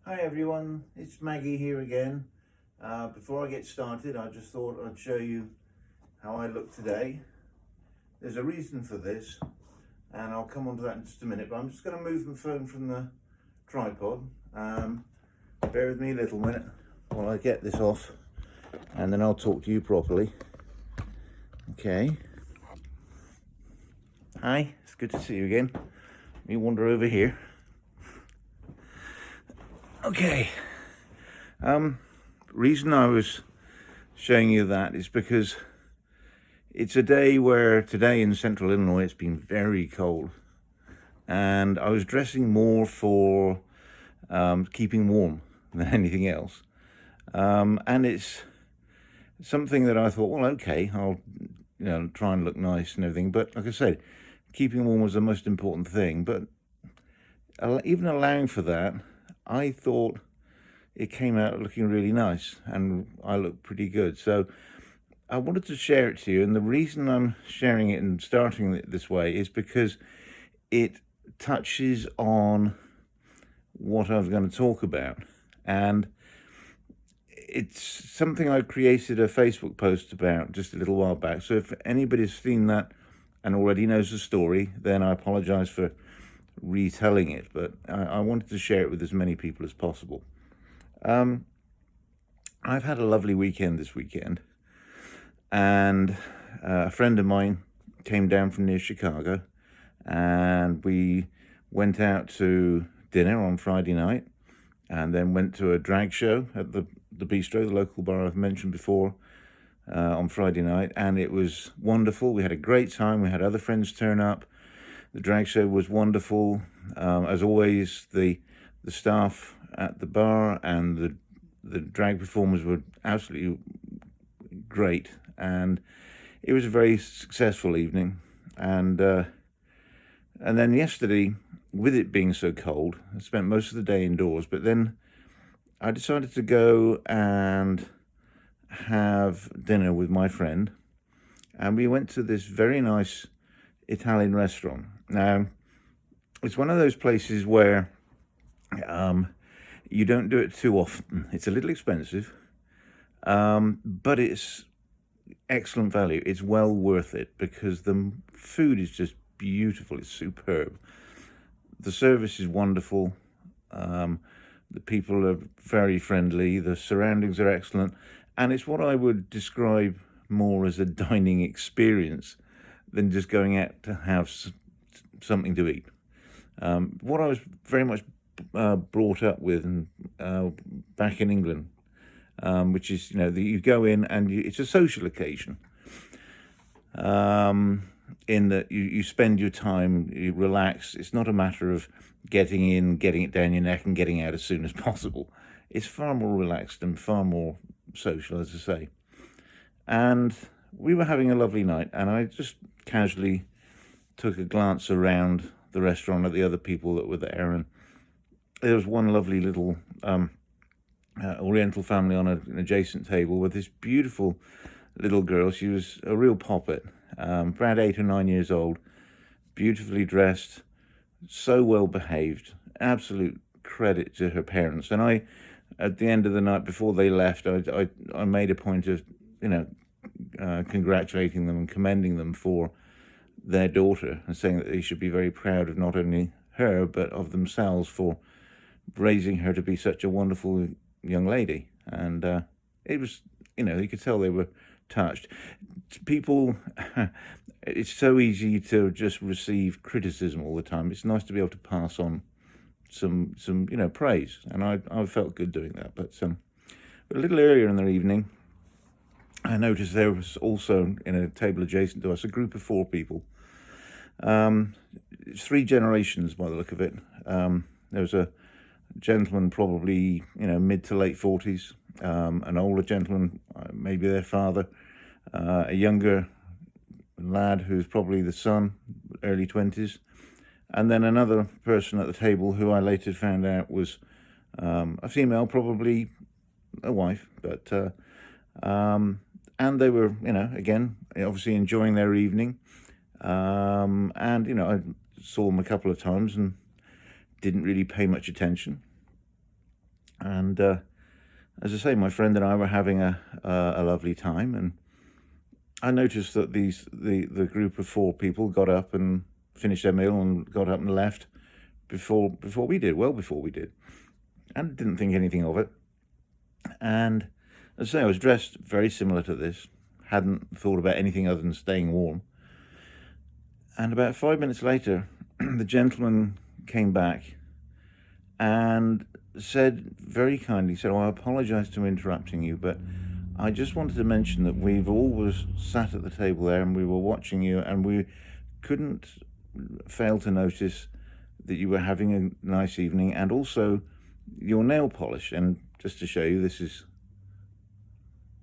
Hi everyone, it's Maggie here again. Before I get started, I just thought I'd show you how I look today. There's a reason for this, and I'll come on to that in just a minute, but I'm just going to move the phone from the tripod. Bear with me a little minute while I get this off, and then I'll talk to you properly. Okay. Hi, it's good to see you again. Let me wander over here. Okay. Reason I was showing you that is because it's a day where today in central Illinois it's been very cold, and I was dressing more for keeping warm than anything else. And it's something that I thought, well, okay, I'll try and look nice and everything. But like I said, keeping warm was the most important thing. But even allowing for that, I thought it came out looking really nice and I looked pretty good. So I wanted to share it to you. And the reason I'm sharing it and starting it this way is because it touches on what I was going to talk about. And it's something I created a Facebook post about just a little while back. So if anybody's seen that and already knows the story, then I apologize for retelling it. But I wanted to share it with as many people as possible. I've had a lovely weekend this weekend, and a friend of mine came down from near Chicago, and we went out to dinner on Friday night, and then went to a drag show at the bistro, the local bar I've mentioned before, on Friday night, and it was wonderful. We had a great time. We had other friends turn up. The drag show was wonderful. As always, the staff at the bar and the drag performers were absolutely great, and it was a very successful evening. And then yesterday, with it being so cold, I spent most of the day indoors, but then I decided to go and have dinner with my friend, and we went to this very nice Italian restaurant. Now, it's one of those places where you don't do it too often. It's a little expensive, but it's excellent value. It's well worth it because the food is just beautiful. It's superb. The service is wonderful. The people are very friendly. The surroundings are excellent. And it's what I would describe more as a dining experience than just going out to have something to eat. What I was very much brought up with back in England, which is, you go in and it's a social occasion. In that you spend your time, you relax. It's not a matter of getting in, getting it down your neck and getting out as soon as possible. It's far more relaxed and far more social, as I say. And we were having a lovely night, and I just casually took a glance around the restaurant at the other people that were there, and there was one lovely little Oriental family on an adjacent table with this beautiful little girl. She was a real poppet, about 8 or 9 years old, beautifully dressed, so well behaved. Absolute credit to her parents. And I, at the end of the night before they left, I made a point of congratulating them and commending them for their daughter, and saying that they should be very proud of not only her but of themselves for raising her to be such a wonderful young lady. And it was, you could tell they were touched. People, it's so easy to just receive criticism all the time. It's nice to be able to pass on some praise, and I felt good doing that. But a little earlier in the evening, I noticed there was also, in a table adjacent to us, a group of 4 people. It's 3 generations by the look of it. There was a gentleman, probably mid to late 40s, an older gentleman, maybe their father, a younger lad who's probably the son, early 20s, and then another person at the table who I later found out was a female, probably a wife, but and they were, again, obviously enjoying their evening. And, I saw them a couple of times and didn't really pay much attention. And as I say, my friend and I were having a lovely time, and I noticed that the group of four people got up and finished their meal and got up and left before we did, well before we did, and didn't think anything of it. And as I say, I was dressed very similar to this, hadn't thought about anything other than staying warm. And about 5 minutes later, the gentleman came back and said very kindly, said, "Oh, I apologize to interrupting you, but I just wanted to mention that we've always sat at the table there and we were watching you, and we couldn't fail to notice that you were having a nice evening, and also your nail polish." And just to show you, this is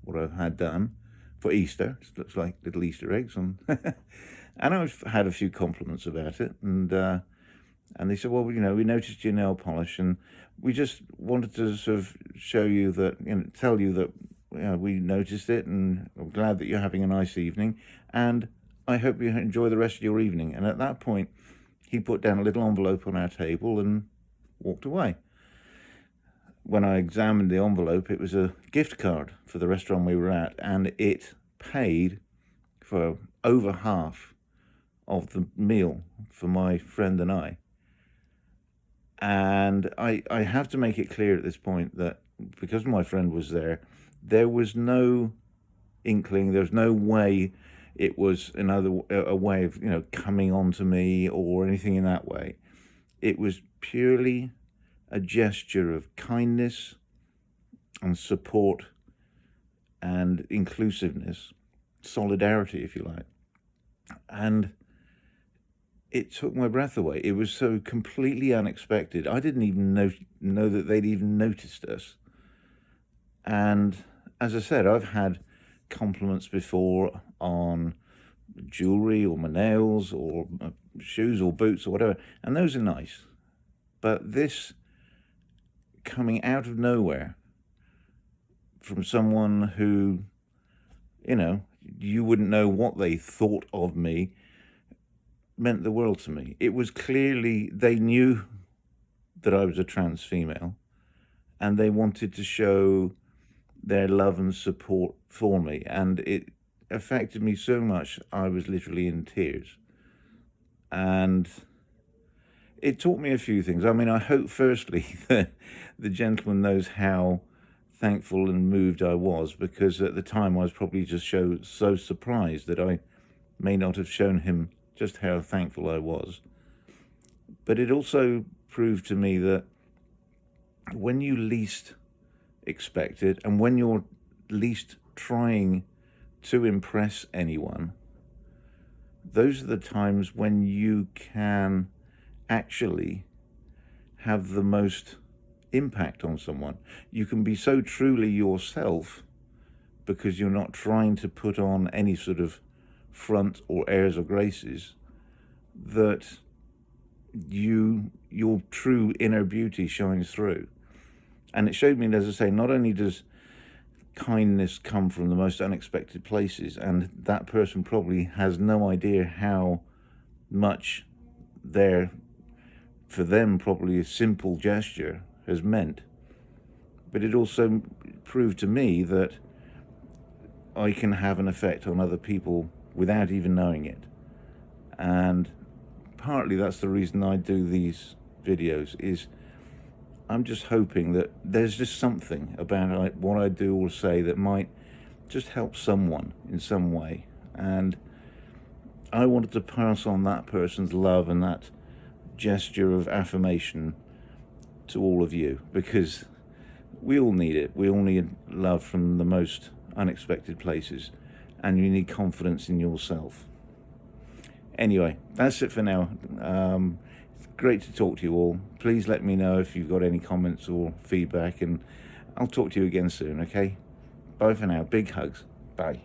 what I had done for Easter. It looks like little Easter eggs on. And I've had a few compliments about it, and they said, "Well, we noticed your nail polish, and we just wanted to sort of show you that, tell you that we noticed it, and I'm glad that you're having a nice evening, and I hope you enjoy the rest of your evening." And at that point, he put down a little envelope on our table and walked away. When I examined the envelope, it was a gift card for the restaurant we were at, and it paid for over half of the meal for my friend and I. And I have to make it clear at this point that because my friend was there was no inkling, there was no way it was a way of, coming on to me or anything in that way. It was purely a gesture of kindness and support and inclusiveness, solidarity, if you like. And it took my breath away. It was so completely unexpected. I didn't even know that they'd even noticed us. And as I said, I've had compliments before on jewelry or my nails or shoes or boots or whatever, and those are nice. But this coming out of nowhere from someone who, you wouldn't know what they thought of me, meant the world to me. It was clearly they knew that I was a trans female, and they wanted to show their love and support for me, and it affected me so much I was literally in tears. And it taught me a few things. I mean, I hope firstly that the gentleman knows how thankful and moved I was, because at the time I was probably just so surprised that I may not have shown him just how thankful I was. But it also proved to me that when you least expect it, and when you're least trying to impress anyone, those are the times when you can actually have the most impact on someone. You can be so truly yourself because you're not trying to put on any sort of front or airs or graces, that your true inner beauty shines through. And it showed me, as I say, not only does kindness come from the most unexpected places, and that person probably has no idea how much for them, probably a simple gesture has meant, but it also proved to me that I can have an effect on other people without even knowing it. And partly that's the reason I do these videos, is I'm just hoping that there's just something about what I do or say that might just help someone in some way. And I wanted to pass on that person's love and that gesture of affirmation to all of you, because we all need it. We all need love from the most unexpected places, and you need confidence in yourself. Anyway, that's it for now. It's great to talk to you all. Please let me know if you've got any comments or feedback, and I'll talk to you again soon, okay? Bye for now. Big hugs. Bye.